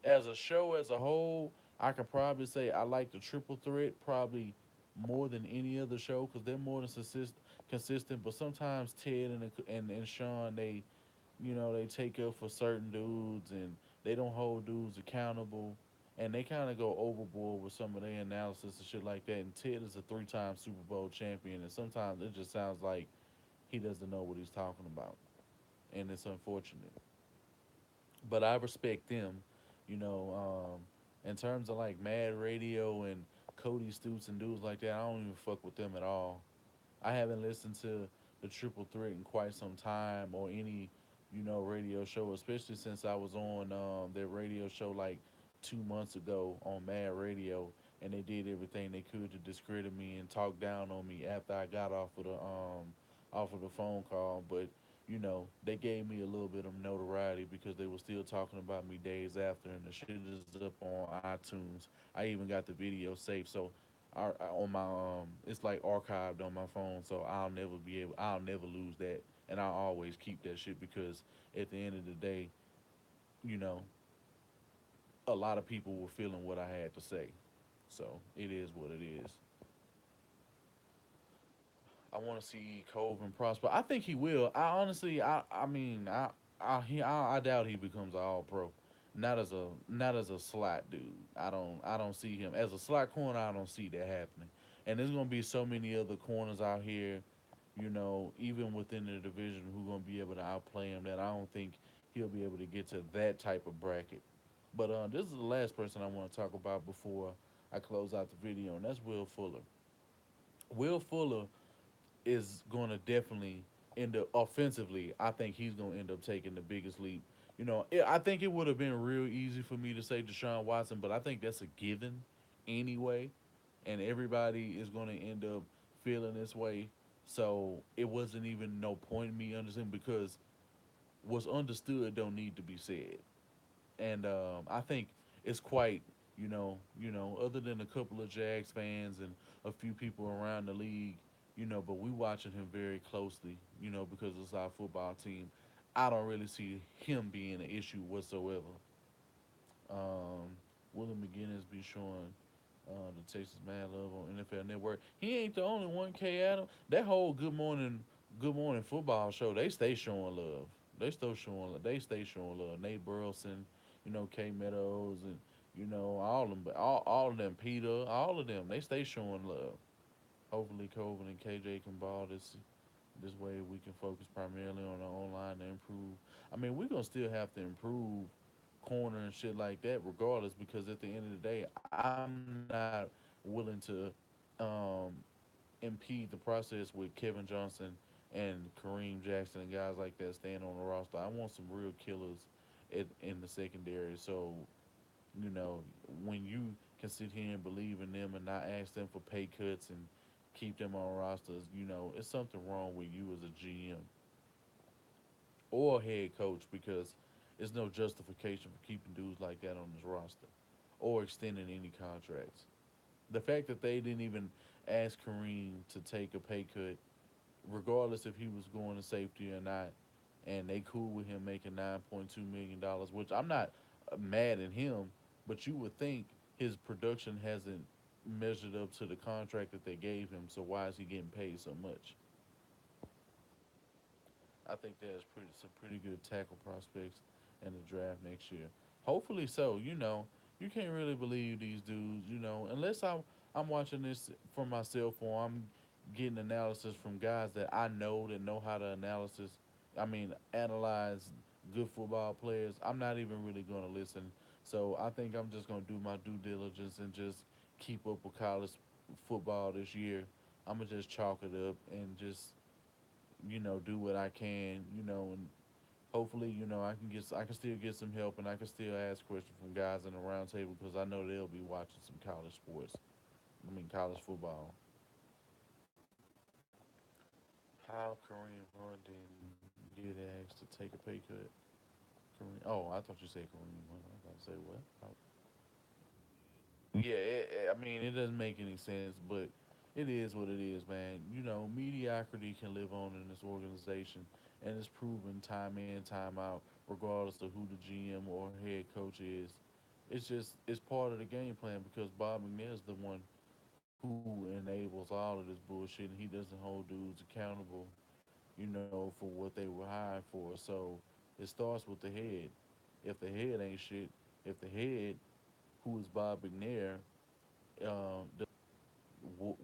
[SPEAKER 1] As a show as a whole, I could probably say I like the Triple Threat probably more than any other show because they're more than consistent. But sometimes Ted and Sean, they take up for certain dudes and they don't hold dudes accountable. And they kind of go overboard with some of their analysis and shit like that. And Ted is a three-time Super Bowl champion, and sometimes it just sounds like he doesn't know what he's talking about, and it's unfortunate. But I respect them, you know. In terms of like Mad Radio and Cody Stoots and dudes like that, I don't even fuck with them at all. I haven't listened to the Triple Threat in quite some time or any, radio show, especially since I was on their radio show like 2 months ago on Mad Radio, and they did everything they could to discredit me and talk down on me after I got off of the phone call. But they gave me a little bit of notoriety because they were still talking about me days after, and the shit is up on iTunes. I even got the video saved, so on my it's like archived on my phone, so I'll never lose that, and I'll always keep that shit because at the end of the day, you know, a lot of people were feeling what I had to say, so it is what it is. I want to see Colvin prosper. I think he will. I honestly, I mean, I doubt he becomes an All Pro. Not as a slot dude. I don't see him as a slot corner. I don't see that happening. And there's gonna be so many other corners out here, even within the division who gonna be able to outplay him. That I don't think he'll be able to get to that type of bracket. But this is the last person I want to talk about before I close out the video, and that's Will Fuller. Will Fuller is going to definitely end up offensively. I think he's going to end up taking the biggest leap. I think it would have been real easy for me to say Deshaun Watson, but I think that's a given anyway, and everybody is going to end up feeling this way. So it wasn't even no point in me understanding because what's understood don't need to be said. And I think it's quite, other than a couple of Jags fans and a few people around the league, but we watching him very closely, because it's our football team. I don't really see him being an issue whatsoever. Um, William McGinnis be showing the Texas Mad Love on NFL Network. He ain't the only one. K. Adam, that whole Good Morning Football show, they stay showing love. They stay showing love. Nate Burleson, K. Meadows, and all of them, all of them, Peter, all of them, they stay showing love. Hopefully, Colvin and KJ can ball this way. We can focus primarily on the online to improve. I mean, we're gonna still have to improve corner and shit like that, regardless, because at the end of the day, I'm not willing to um, impede the process with Kevin Johnson and Kareem Jackson and guys like that staying on the roster. I want some real killers in the secondary. So, you know, when you can sit here and believe in them and not ask them for pay cuts and keep them on rosters, it's something wrong with you as a GM. or head coach because there's no justification for keeping dudes like that on his roster or extending any contracts. The fact that they didn't even ask Kareem to take a pay cut, regardless if he was going to safety or not, and they cool with him making $9.2 million, which I'm not mad at him, but you would think his production hasn't measured up to the contract that they gave him. So why is he getting paid so much? I think there's some pretty good tackle prospects in the draft next year. Hopefully so. You can't really believe these dudes. Unless I'm watching this for myself or I'm getting analysis from guys that I know that know how to analyze good football players. I'm not even really gonna listen. So I think I'm just gonna do my due diligence and just keep up with college football this year. I'm gonna just chalk it up and just do what I can, and hopefully, I can still get some help and I can still ask questions from guys in the round table because I know they'll be watching some college sports. College football. How Kareem Hunt didn't get asked to take a pay cut? Kareem, oh, I thought you said Kareem Hunt. I was about to say what? Yeah, it doesn't make any sense, but it is what it is, man. Mediocrity can live on in this organization, and it's proven time in, time out, regardless of who the GM or head coach is. It's part of the game plan because Bob McNair is the one who enables all of this bullshit, and he doesn't hold dudes accountable, for what they were hired for. So it starts with the head. If the head ain't shit, if the head, who is Bob McNair, doesn't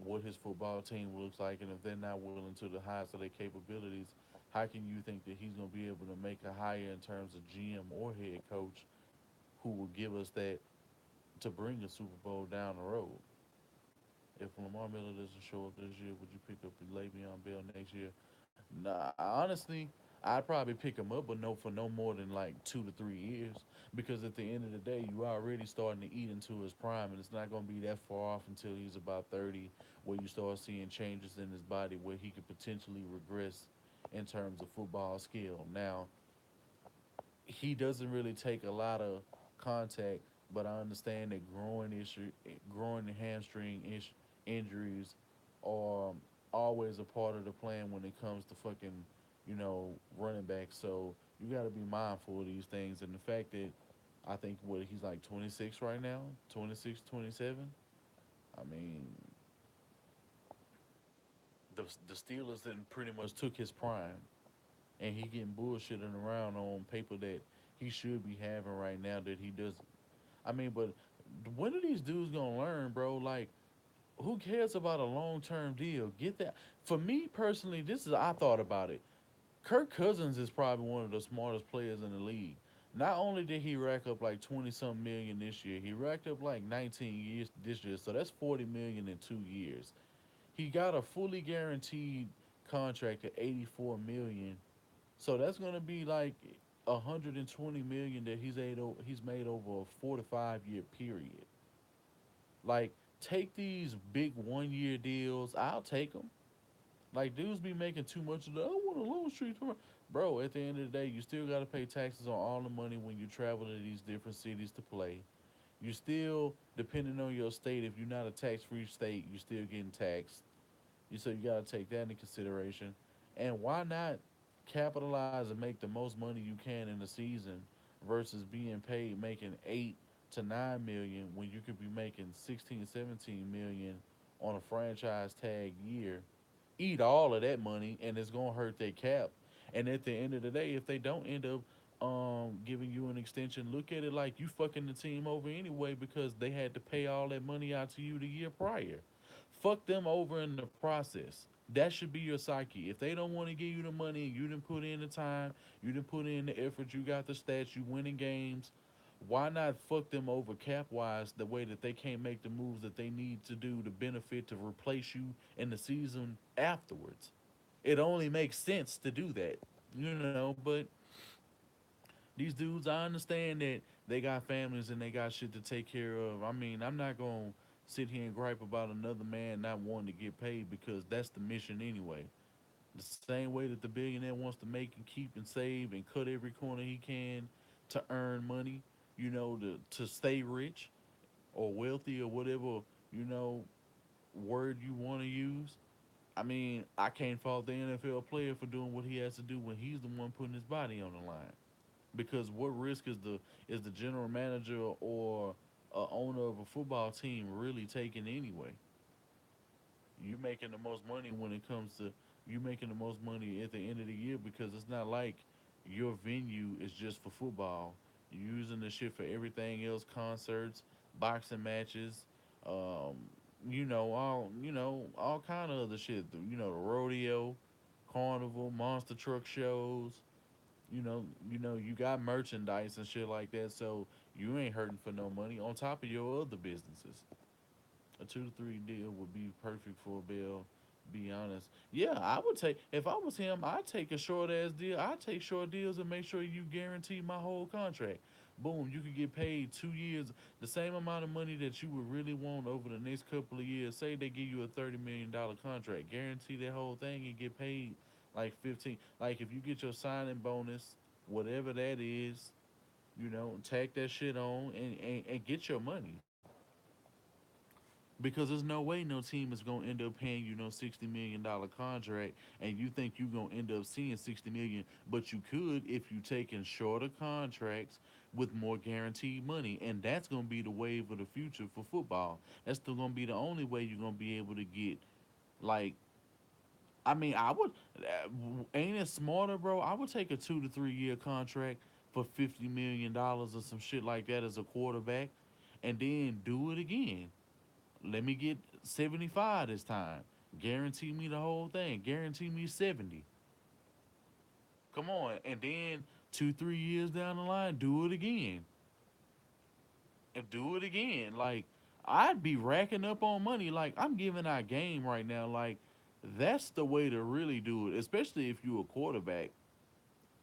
[SPEAKER 1] what his football team looks like, and if they're not willing to the highest of their capabilities, how can you think that he's going to be able to make a hire in terms of GM or head coach who will give us that to bring a Super Bowl down the road? If Lamar Miller doesn't show up this year, would you pick up Le'Veon Bell next year? Nah, honestly, I'd probably pick him up, but no for no more than like 2 to 3 years. Because at the end of the day, you already starting to eat into his prime, and it's not going to be that far off until he's about 30, where you start seeing changes in his body, where he could potentially regress in terms of football skill. Now, he doesn't really take a lot of contact, but I understand that growing and injuries are always a part of the plan when it comes to fucking, running back. So you got to be mindful of these things, and the fact that I think what he's like 26 right now, 26, 27. I mean, the Steelers then pretty much took his prime, and he getting bullshitting around on paper that he should be having right now that he doesn't. But when are these dudes gonna learn, bro? Like, who cares about a long term deal? Get that. For me personally, this is I thought about it. Kirk Cousins is probably one of the smartest players in the league. Not only did he rack up like 20 something million this year, he racked up like 19 years this year. So that's 40 million in 2 years. He got a fully guaranteed contract at 84 million. So that's gonna be like 120 million that he's made over a 4 to 5 year period. Like, take these big 1 year deals. I'll take them. Like, dudes be making too much of the, I want a low street tomorrow. Bro, at the end of the day, you still got to pay taxes on all the money when you travel to these different cities to play. You still, depending on your state, if you're not a tax free state, you still getting taxed. So you got to take that into consideration. And why not capitalize and make the most money you can in the season versus being paid making 8 to 9 million when you could be making 16, 17 million on a franchise tag year? Eat all of that money and it's gonna hurt their cap. And at the end of the day, if they don't end up giving you an extension, look at it like you fucking the team over anyway because they had to pay all that money out to you the year prior. Fuck them over in the process. That should be your psyche. If they don't want to give you the money and you didn't put in the time, you didn't put in the effort, you got the stats, you winning games, why not fuck them over cap wise the way that they can't make the moves that they need to do to benefit to replace you in the season afterwards? It only makes sense to do that, but these dudes, I understand that they got families and they got shit to take care of. I'm not gonna sit here and gripe about another man not wanting to get paid because that's the mission anyway. The same way that the billionaire wants to make and keep and save and cut every corner he can to earn money, to stay rich or wealthy or whatever, you know, word you want to use. I mean, I can't fault the NFL player for doing what he has to do when he's the one putting his body on the line. Because what risk is the general manager or owner of a football team really taking anyway? You making the most money when it comes to you making the most money at the end of the year because it's not like your venue is just for football. You're using the shit for everything else, concerts, boxing matches, um, all kind of other shit. The rodeo, carnival, monster truck shows. You got merchandise and shit like that, so you ain't hurting for no money on top of your other businesses. A 2 to 3 deal would be perfect for Bill. Be honest. Yeah, I would take if I was him. I'd take a short ass deal. I'd take short deals and make sure you guarantee my whole contract. Boom, you could get paid 2 years, the same amount of money that you would really want over the next couple of years. Say they give you a $30 million contract, guarantee that whole thing and get paid like 15. Like if you get your signing bonus, whatever that is, tack that shit on and get your money. Because there's no way no team is gonna end up paying you no $60 million contract, and you think you're gonna end up seeing 60 million, but you could if you taking shorter contracts with more guaranteed money, and that's gonna be the wave of the future for football. That's still gonna be the only way you're gonna be able to get like. I mean, I would. Ain't it smarter, bro? I would take a 2 to 3 year contract for $50 million or some shit like that as a quarterback, and then do it again. Let me get 75 this time. Guarantee me the whole thing. Guarantee me 70. Come on. And then 2, 3 years down the line, do it again. And do it again. Like, I'd be racking up on money. Like, I'm giving out game right now. Like, that's the way to really do it, especially if you're a quarterback.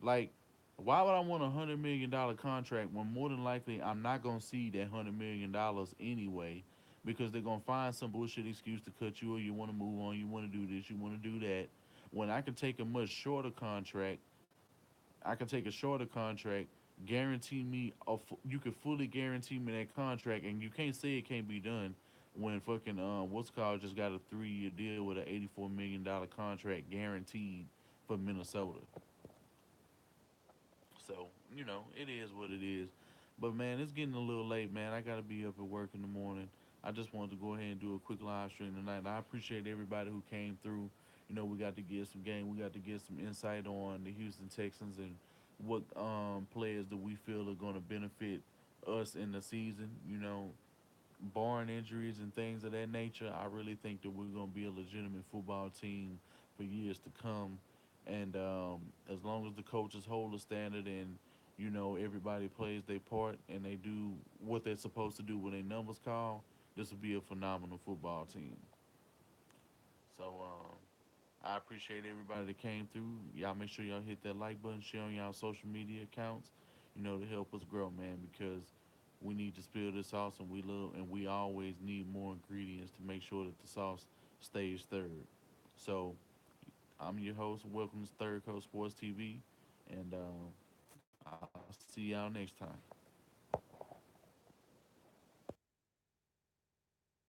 [SPEAKER 1] Like, why would I want $100 million contract when more than likely I'm not gonna see that $100 million anyway? Because they're gonna find some bullshit excuse to cut you, or you want to move on, you want to do this, you want to do that. When I can take a much shorter contract, I can take a shorter contract, guarantee me, you can fully guarantee me that contract, and you can't say it can't be done when fucking what's called just got a 3 year deal with an $84 million contract guaranteed for Minnesota. So, it is what it is. But man, it's getting a little late, man. I gotta be up at work in the morning. I just wanted to go ahead and do a quick live stream tonight. I appreciate everybody who came through. We got to get some game. We got to get some insight on the Houston Texans and what players that we feel are going to benefit us in the season. Barring injuries and things of that nature, I really think that we're going to be a legitimate football team for years to come. And as long as the coaches hold the standard and everybody plays their part and they do what they're supposed to do when their numbers call, this will be a phenomenal football team. So I appreciate everybody that came through. Y'all make sure y'all hit that like button, share on y'all social media accounts, to help us grow, man, because we need to spill this sauce and we always need more ingredients to make sure that the sauce stays third. So I'm your host. Welcome to Third Coast Sports TV, and I'll see y'all next time.